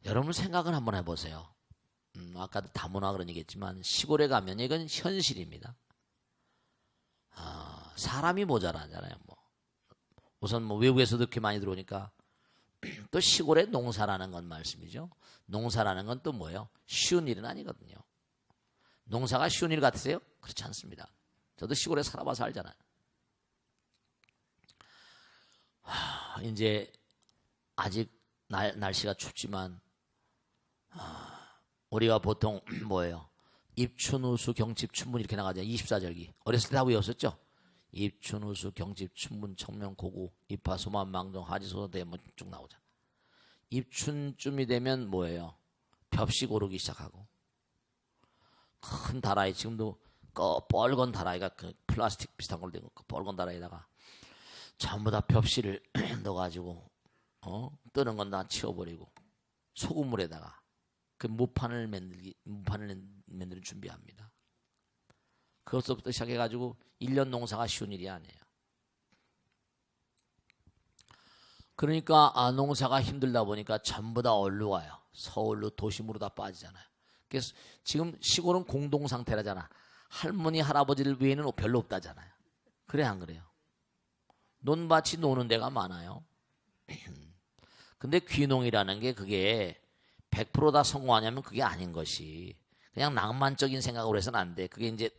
여러분 생각을 한번 해보세요. 아까도 다문화 그런 얘기했지만 시골에 가면 이건 현실입니다. 사람이 모자라잖아요. 뭐. 우선 뭐 외국에서도 이렇게 많이 들어오니까 또 시골에 농사라는 건 말씀이죠. 농사라는 건 또 뭐예요? 쉬운 일은 아니거든요. 농사가 쉬운 일 같으세요? 그렇지 않습니다. 저도 시골에 살아봐서 알잖아요. 이제 아직 날씨가 춥지만 우리가 보통 뭐예요? 입춘우수 경칩 춘문 이렇게 나가잖아요. 24절기. 어렸을 때 다 외웠었죠? 입춘우수 경칩 춘문 청명 고구 입하 소만 망정 하지소대 뭐 쭉 나오잖아. 입춘쯤이 되면 뭐예요? 벽시 고르기 시작하고 큰 다라이 지금도 뻘건 다라이가 그 플라스틱 비슷한 걸로 된 거 뻘건 다라이에다가 전부 다 벽시를 넣어가지고 뜨는 건 다 치워버리고 소금물에다가 그 무판을 만드는 준비합니다. 그것부터 시작해가지고 1년 농사가 쉬운 일이 아니에요. 그러니까 농사가 힘들다 보니까 전부 다 어디로 가요? 서울로 도심으로 다 빠지잖아요. 그래서 지금 시골은 공동 상태라잖아. 할머니 할아버지들 외에는 별로 없다잖아요. 그래 안 그래요? 논밭이 노는 데가 많아요. 근데 귀농이라는 게 그게 100% 다 성공하냐면 그게 아닌 것이 그냥 낭만적인 생각으로 해서는 안 돼. 그게 이제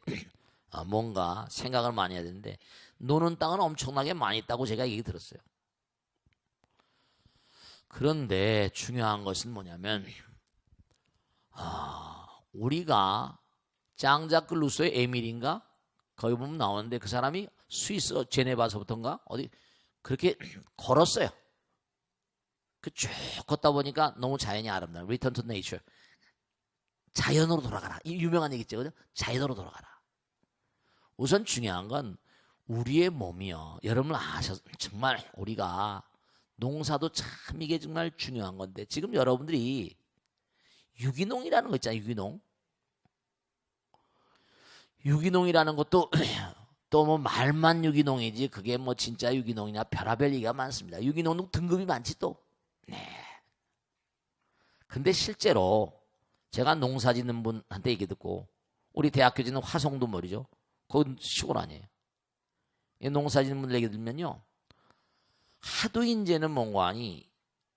뭔가 생각을 많이 해야 되는데 노는 땅은 엄청나게 많이 있다고 제가 얘기 들었어요. 그런데 중요한 것은 뭐냐면 우리가 짱자크 루소의 에밀인가 거기 보면 나오는데 그 사람이 스위스 제네바서부터인가 어디 그렇게 걸었어요. 그 쭉 걷다 보니까 너무 자연이 아름다워. Return to nature. 자연으로 돌아가라. 이 유명한 얘기죠, 그죠? 자연으로 돌아가라. 우선 중요한 건 우리의 몸이요. 여러분 정말 우리가 농사도 참 이게 정말 중요한 건데 지금 여러분들이 유기농이라는 거 있잖아요. 유기농이라는 것도 또 뭐 말만 유기농이지 그게 뭐 진짜 유기농이냐 별의별 얘기가 많습니다. 유기농도 등급이 많지 또. 네. 근데 실제로 제가 농사 짓는 분한테 얘기 듣고 우리 대학교 짓는 화성도 말이죠. 그건 시골 아니에요. 농사 짓는 분들 얘기 들면요. 하도 이제는 뭔가 아니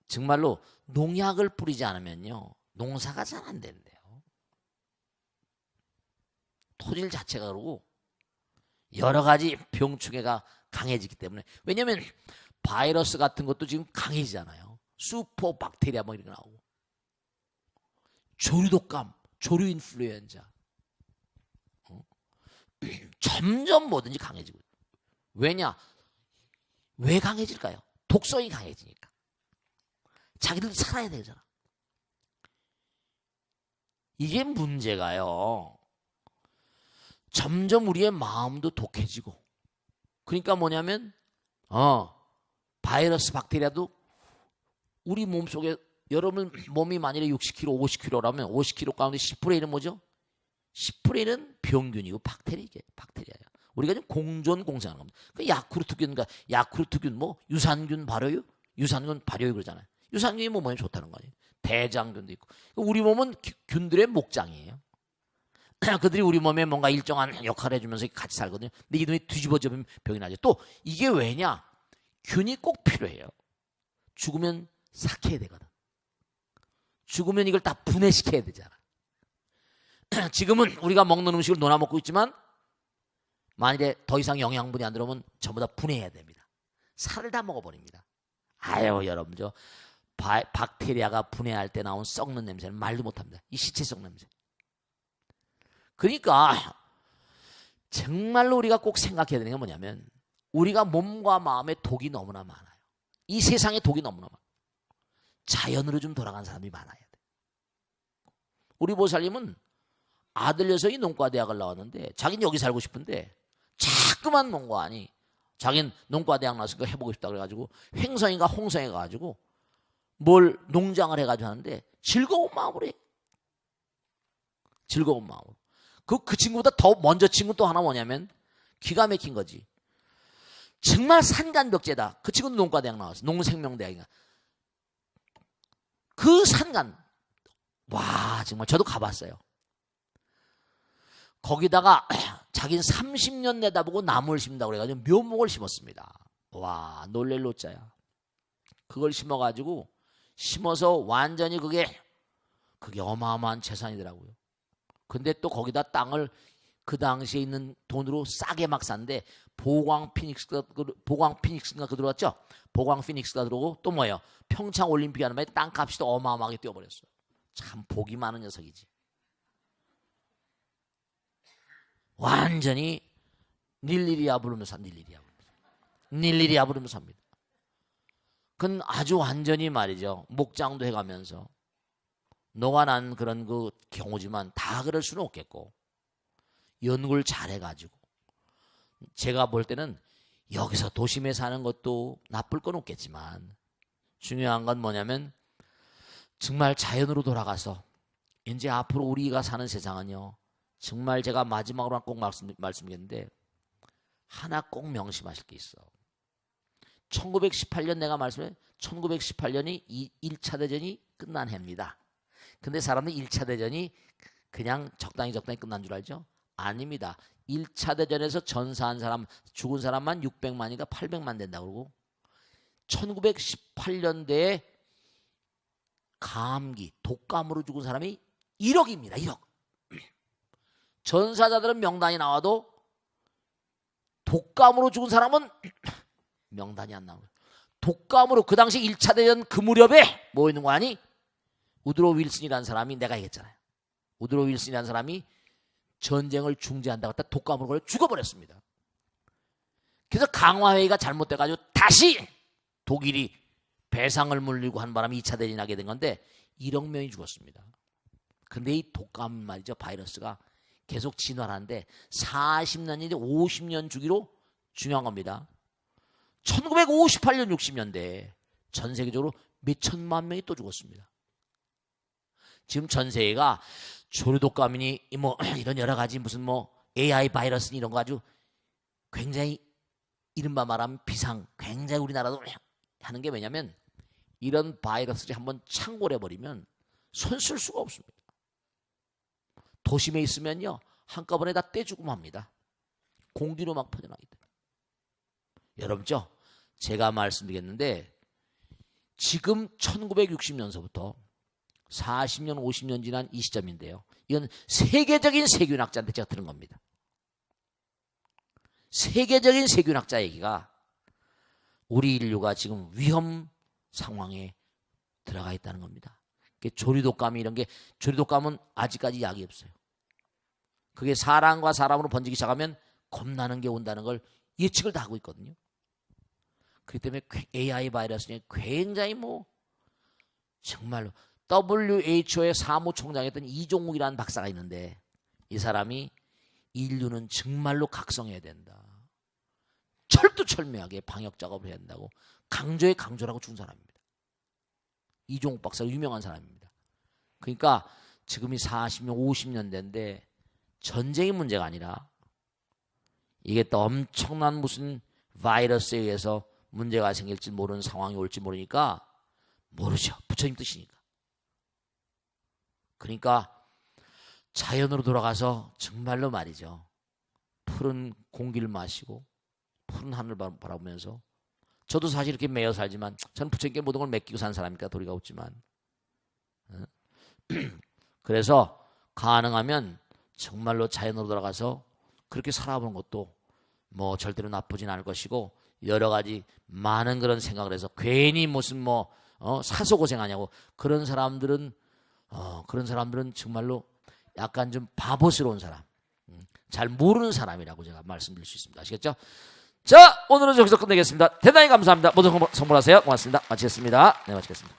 정말로 농약을 뿌리지 않으면요. 농사가 잘 안 된대요. 토질 자체가 그러고 여러 가지 병충해가 강해지기 때문에 왜냐하면 바이러스 같은 것도 지금 강해지잖아요. 슈퍼 박테리아 뭐 이런 거 나오고 조류독감, 조류 인플루엔자 점점 뭐든지 강해지고 왜냐? 왜 강해질까요? 독성이 강해지니까 자기들도 살아야 되잖아. 이게 문제가요. 점점 우리의 마음도 독해지고 그러니까 뭐냐면 바이러스 박테리아도 우리 몸속에 여러분 몸이 만일에 60kg, 50kg라면 50kg 가운데 10%는 뭐죠? 10%는 병균이고 박테리아예요. 우리가 지금 공존 공생하는 겁니다. 그 야쿠르트균과 야쿠르트균 뭐 유산균 발효유, 유산균 발효유 그러잖아요. 유산균이 몸에 좋다는 거 아니에요. 대장균도 있고 우리 몸은 균들의 목장이에요. 그들이 우리 몸에 뭔가 일정한 역할을 해주면서 같이 살거든요. 근데 이놈이 뒤집어지면 병이 나죠. 또 이게 왜냐? 균이 꼭 필요해요. 죽으면 삭혀야 되거든. 죽으면 이걸 다 분해시켜야 되잖아. 지금은 우리가 먹는 음식을 논아 먹고 있지만 만일에 더 이상 영양분이 안 들어오면 전부 다 분해해야 됩니다. 살을 다 먹어버립니다. 아유 여러분 저 박테리아가 분해할 때 나온 썩는 냄새는 말도 못합니다. 이 시체 썩는 냄새. 그러니까 정말로 우리가 꼭 생각해야 되는 게 뭐냐면 우리가 몸과 마음에 독이 너무나 많아요. 이 세상에 독이 너무나 많아요. 자연으로 좀 돌아간 사람이 많아야 돼. 우리 보살님은 아들 녀석이 농과대학을 나왔는데 자기는 여기 살고 싶은데 자꾸만 농과하니 자기는 농과대학 나와서 그거 해보고 싶다 그래가지고 횡성인가 홍성에 가가지고 뭘 농장을 해가지고 하는데 즐거운 마음으로 해. 즐거운 마음으로. 그 친구보다 더 먼저 친구 또 하나 뭐냐면 기가 막힌 거지. 정말 산간벽제다. 그 친구도 농과대학 나왔어. 농생명대학인가. 그 산간, 와 정말 저도 가봤어요. 거기다가 자기는 30년 내다보고 나무를 심는다고 그래가지고 묘목을 심었습니다. 와 놀랄 노자야. 그걸 심어가지고 심어서 완전히 그게 어마어마한 재산이더라고요. 근데 또 거기다 땅을 그 당시에 있는 돈으로 싸게 막 샀는데 보광 피닉스가 들어왔죠. 보광 피닉스가 들어오고 또 뭐예요? 평창 올림픽 하는 말에 땅값이 또 어마어마하게 뛰어버렸어요. 참 복이 많은 녀석이지. 완전히 닐리리아 부르면서 닐리리아 부르면서 삽니다. 그건 아주 완전히 말이죠. 목장도 해가면서 녹아난 그런 그 경우지만 다 그럴 수는 없겠고 연구를 잘 해가지고 제가 볼 때는 여기서 도심에 사는 것도 나쁠 건 없겠지만 중요한 건 뭐냐면 정말 자연으로 돌아가서 이제 앞으로 우리가 사는 세상은요 정말 제가 마지막으로 꼭 말씀드렸는데 하나 꼭 명심하실 게 있어. 1918년 내가 말씀해 1918년이 1차 대전이 끝난 해입니다. 근데 사람들이 1차 대전이 그냥 적당히 끝난 줄 알죠? 아닙니다. 1차 대전에서 전사한 사람, 죽은 사람만 600만인가 800만 된다고 그러고 1918년대에 감기, 독감으로 죽은 사람이 1억입니다. 1억. 전사자들은 명단이 나와도 독감으로 죽은 사람은 명단이 안 나와요. 독감으로 그 당시 1차 대전 그 무렵에 뭐 있는 거 아니? 우드로 윌슨이라는 사람이 내가 얘기했잖아요. 우드로 윌슨이라는 사람이 전쟁을 중지한다고 했다 독감으로 걸려 죽어버렸습니다. 그래서 강화회의가 잘못돼가지고 다시 독일이 배상을 물리고 한 바람에 2차 대전이 나게 된 건데 1억 명이 죽었습니다. 근데 이 독감 말이죠. 바이러스가 계속 진화하는데 40년인데 50년 주기로 중요한 겁니다. 1958년 60년대에 전 세계적으로 몇 천만 명이 또 죽었습니다. 지금 전 세계가 조류독감이니 뭐 이런 여러 가지 무슨 뭐 AI 바이러스니 이런 거 가지고 굉장히 이른바 말하면 비상 굉장히 우리나라도 하는 게 뭐냐면 이런 바이러스를 한번 창궐해 버리면 손 쓸 수가 없습니다. 도심에 있으면요 한꺼번에 다 떼죽음 합니다. 공기로 막 퍼져나가기 때문에. 여러분죠 제가 말씀드리겠는데 지금 1960년서부터 40년 50년 지난 이 시점인데요. 이건 세계적인 세균학자한테 제가 들은 겁니다. 세계적인 세균학자 얘기가 우리 인류가 지금 위험 상황에 들어가 있다는 겁니다. 조류독감이 이런 게 조류독감은 아직까지 약이 없어요. 그게 사람과 사람으로 번지기 시작하면 겁나는 게 온다는 걸 예측을 다 하고 있거든요. 그렇기 때문에 AI 바이러스는 굉장히 뭐 정말로 WHO의 사무총장이었던 이종욱이라는 박사가 있는데 이 사람이 인류는 정말로 각성해야 된다. 철두철미하게 방역 작업을 해야 된다고 강조라고 준 사람입니다. 이종욱 박사가 유명한 사람입니다. 그러니까 지금이 40년, 50년대인데 전쟁이 문제가 아니라 이게 또 엄청난 무슨 바이러스에 의해서 문제가 생길지 모르는 상황이 올지 모르니까 모르죠. 부처님 뜻이니까. 그러니까 자연으로 돌아가서 정말로 말이죠. 푸른 공기를 마시고 푸른 하늘을 바라보면서 저도 사실 이렇게 매여 살지만 저는 부처님께 모든 걸 맡기고 산 사람이니까 도리가 없지만 그래서 가능하면 정말로 자연으로 돌아가서 그렇게 살아보는 것도 뭐 절대로 나쁘진 않을 것이고 여러 가지 많은 그런 생각을 해서 괜히 무슨 뭐 사서 고생하냐고 그런 사람들은 정말로 약간 좀 바보스러운 사람, 잘 모르는 사람이라고 제가 말씀드릴 수 있습니다. 아시겠죠? 자, 오늘은 여기서 끝내겠습니다. 대단히 감사합니다. 모두 선물하세요. 고맙습니다. 마치겠습니다. 네, 마치겠습니다.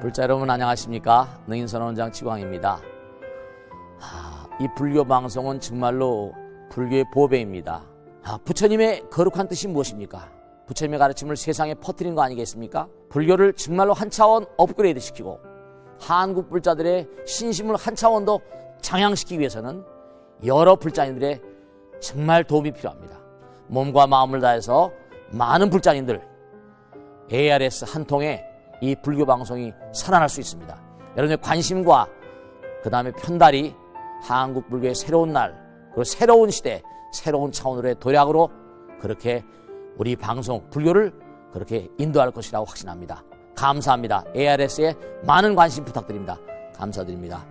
불자 여러분 안녕하십니까? 능인선언원장 지광입니다. 이 불교 방송은 정말로 불교의 보배입니다. 부처님의 거룩한 뜻이 무엇입니까? 부처님의 가르침을 세상에 퍼뜨린 거 아니겠습니까? 불교를 정말로 한 차원 업그레이드 시키고 한국 불자들의 신심을 한 차원 더 장양시키기 위해서는 여러 불자님들의 정말 도움이 필요합니다. 몸과 마음을 다해서 많은 불자님들 ARS 한 통에 이 불교 방송이 살아날 수 있습니다. 여러분의 관심과 그 다음에 편달이 한국 불교의 새로운 날, 그리고 새로운 시대, 새로운 차원으로의 도약으로 그렇게 우리 방송 불교를 그렇게 인도할 것이라고 확신합니다. 감사합니다. ARS에 많은 관심 부탁드립니다. 감사드립니다.